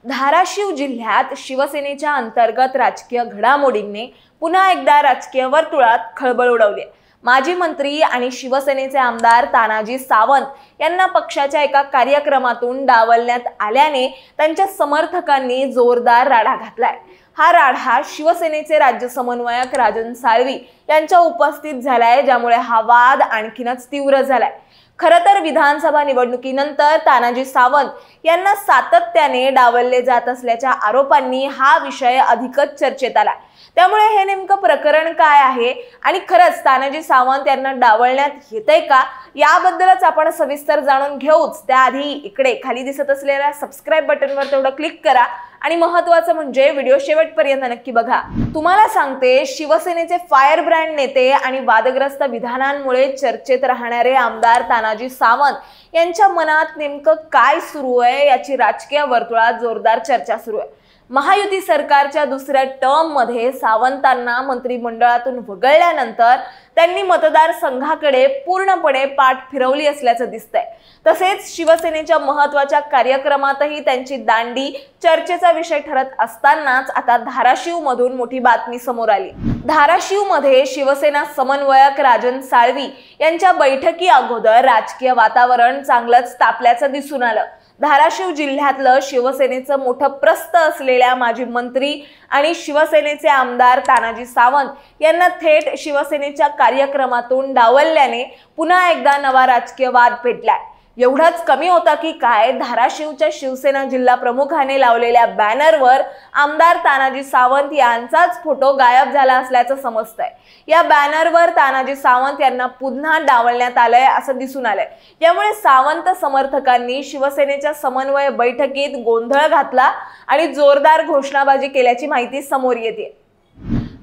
धाराशिव जिल्ह्यात शिवसेनेच्या अंतर्गत राजकीय घडामोडींनी पुन्हा एकदा राजकीय वर्तुळात खळबळ उडवली आहे। माजी मंत्री आणि शिवसेनेचे आमदार तानाजी सावंत यांना पक्षाच्या एका कार्यक्रमातून डावलण्यात आल्याने त्यांच्या समर्थकांनी जोरदार राडा घातलाय। हा राडा शिवसेनेचे राज्य समन्वयक राजन साळवी यांच्या उपस्थित झालाय, ज्यामुळे हा वाद आणखीनच तीव्र झालाय। खरं तर विधानसभा निवडणुकीनंतर तानाजी सावंत यांना सातत्याने डावलले जात असल्याच्या आरोपांनी हा विषय अधिकच चर्चेत आला। त्यामुळे हे नेमकं प्रकरण काय आहे आणि खरंच तानाजी सावंत यांना डावलण्यात येतंय का, याबद्दलच आपण सविस्तर जाणून घेऊच। त्याआधी इकडे खाली दिसत असलेल्या सबस्क्राइब बटनवर तेवढं क्लिक करा आणि महत्त्वाचं म्हणजे व्हिडिओ शेवटपर्यंत नक्की बघा। तुम्हाला सांगते, शिवसेनेचे फायर ब्रँड नेते आणि वादग्रस्त विधानांमुळे चर्चेत राहणारे आमदार तानाजी सावंत यांच्या मनात नेमकं काय सुरू आहे याची राजकीय वर्तुळात जोरदार चर्चा सुरू आहे। महायुती सरकारच्या दुसऱ्या टर्म मध्ये सावंतांना मंत्रिमंडळातून वगळल्यानंतर त्यांनी मतदारसंघाकडे पूर्णपणे पाठ फिरवली असल्याचं दिसतंय। तसेच शिवसेनेच्या महत्त्वाच्या कार्यक्रमातही त्यांची दांडी चर्चेचा विषय ठरत असतानाच आता धाराशिव मधून मोठी बातमी समोर आली। धाराशिव मध्ये शिवसेना समन्वयक राजन साळवी यांच्या बैठकी अगोदर राजकीय वातावरण चांगलंच तापल्याचं दिसून आलं। धाराशिव जिल्ह्यातलं शिवसेनेचं मोठं प्रस्थ असलेल्या माजी मंत्री आणि शिवसेनेचे आमदार तानाजी सावंत यांना थेट शिवसेनेच्या कार्यक्रमातून डावलल्याने पुन्हा एकदा नवा राजकीय वाद पेटलाय। एवढाच कमी होता की काय, धाराशिवच्या शिवसेना जिल्हा प्रमुखाने लावलेल्या बॅनरवर आमदार तानाजी सावंत यांचाच फोटो गायब झाला असल्याचं समजतंय। या बॅनरवर तानाजी सावंत यांना पुन्हा डावलण्यात आलंय असं दिसून आलंय। यामुळे सावंत समर्थकांनी शिवसेनेच्या समन्वय बैठकीत गोंधळ घातला आणि जोरदार घोषणाबाजी केल्याची माहिती समोर येते।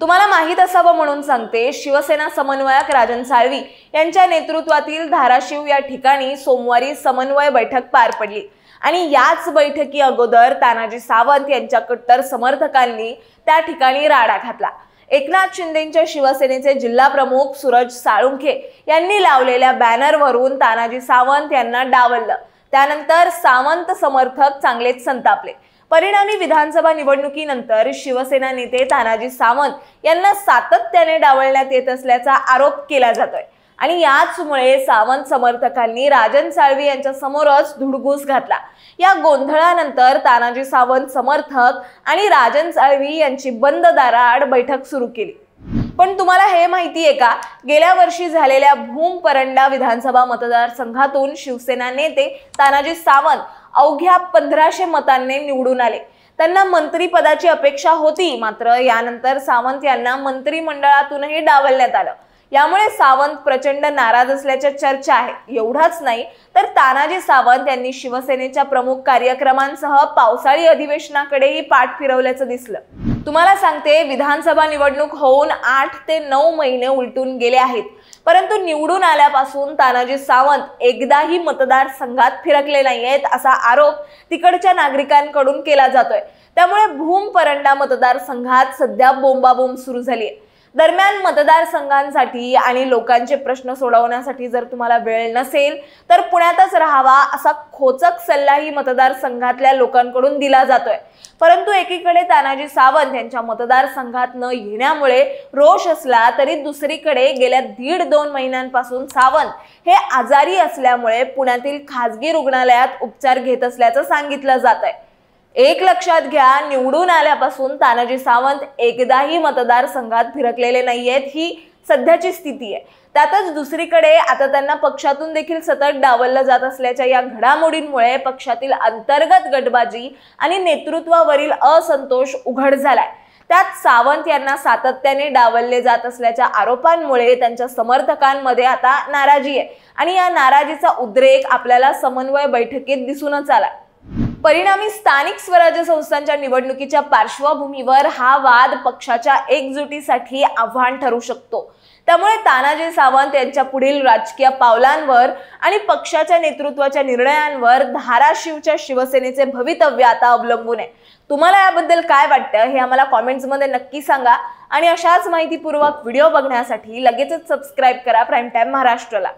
तुम्हाला माहित असावं म्हणून सांगते, शिवसेना समन्वयक राजन साळवी यांच्या नेतृत्वातील धाराशिव या ठिकाणी सोमवारी समन्वय बैठक पार पडली आणि याच बैठकी अगोदर तानाजी सावंत यांच्या कट्टर समर्थकांनी त्या ठिकाणी राडा घातला। एकनाथ शिंदेंच्या शिवसेनेचे जिल्हा प्रमुख सूरज साळुंखे यांनी लावलेल्या बॅनरवरून तानाजी सावंत यांना डावललं। त्यानंतर सावंत समर्थक चांगलेच संतापले। परिणामी विधानसभा निवडणुकीनंतर शिवसेना नेते तानाजी सावंत यांना सातत्याने डावलण्यात येत असल्याचा आरोप केला जातोय आणि याचमुळे सावंत समर्थकांनी राजन साळवी यांच्या समोरच धुडगूस घातला। या गोंधळानंतर तानाजी सावंत समर्थक आणि राजन साळवी यांची बंद दाराआड बैठक सुरू केली। पण तुम्हाला हे माहिती आहे का, गेल्या वर्षी झालेल्या भूम परंडा विधानसभा मतदारसंघातून शिवसेना नेते तानाजी सावंत अवघ्या 1500 मतांनी निवडून आले। त्यांना मंत्रिपदाची अपेक्षा होती, मात्र यानंतर सावंत यांना मंत्रिमंडळातूनही डावलण्यात आलं। यामुळे सावंत प्रचंड नाराज असल्याच्या चर्चा आहे। एवढाच नाही तर तानाजी सावंत यांनी शिवसेनेच्या प्रमुख कार्यक्रमांसह पावसाळी अधिवेशनाकडेही पाठ फिरवल्याचं दिसलं। तुम्हाला सांगते, विधानसभा निवडणूक होऊन 8 ते 9 महिने उलटून गेले आहेत, परंतु निवडून आल्यापासून तानाजी सावंत एकदाही मतदारसंघात फिरकले नाहीयेत असा आरोप तिकडच्या नागरिकांकडून केला जातोय। त्यामुळे भूम परंडा मतदारसंघात सध्या बोंबाबोंब सुरू झाली आहे। दरम्यान मतदारसंघांसाठी आणि लोकांचे प्रश्न सोडवण्यासाठी जर तुम्हाला वेळ नसेल तर पुण्यातच राहावा असा खोचक सल्लाही मतदारसंघातल्या लोकांकडून दिला जातोय। परंतु एकीकडे तानाजी सावंत यांच्या मतदारसंघात न येण्यामुळे रोष असला तरी दुसरीकडे गेल्या 1.5-2 महिन्यांपासून सावंत हे आजारी असल्यामुळे पुण्यातील खासगी रुग्णालयात उपचार घेत असल्याचं सांगितलं जात आहे। एक लक्षात घ्या, निवडून आल्यापासून तानाजी सावंत एकदाही मतदारसंघात फिरकलेले नाहीयेत ही सध्याची स्थिती आहे। त्यातच दुसरीकडे आता त्यांना पक्षातून देखील सतत डावललं जात असल्याच्या या घडामोडींमुळे पक्षातील अंतर्गत गटबाजी आणि नेतृत्वावरील असंतोष उघड झालाय। त्यात सावंत यांना सातत्याने डावलले जात असल्याच्या आरोपांमुळे त्यांच्या समर्थकांमध्ये आता नाराजी आहे आणि या नाराजीचा उद्रेक आपल्याला समन्वय बैठकीत दिसूनच आला। परिणामी स्थानिक स्वराज्य संस्थांच्या निवडणुकीच्या पार्श्वभूमीवर हा वाद पक्षाच्या एकजुटीसाठी आव्हान ठरू शकतो। त्यामुळे तानाजी सावंत यांच्या पुढील राजकीय पावलांवर आणि पक्षाच्या नेतृत्वाच्या निर्णयांवर धाराशिवच्या शिवसेनेचे भवितव्य आता अवलंबून आहे। तुम्हाला याबद्दल काय वाटतं हे आम्हाला कमेंट्समध्ये नक्की सांगा आणि अशाच माहितीपूर्वक व्हिडिओ बघण्यासाठी लगेचच सबस्क्राइब करा प्राईम टाइम महाराष्ट्रला।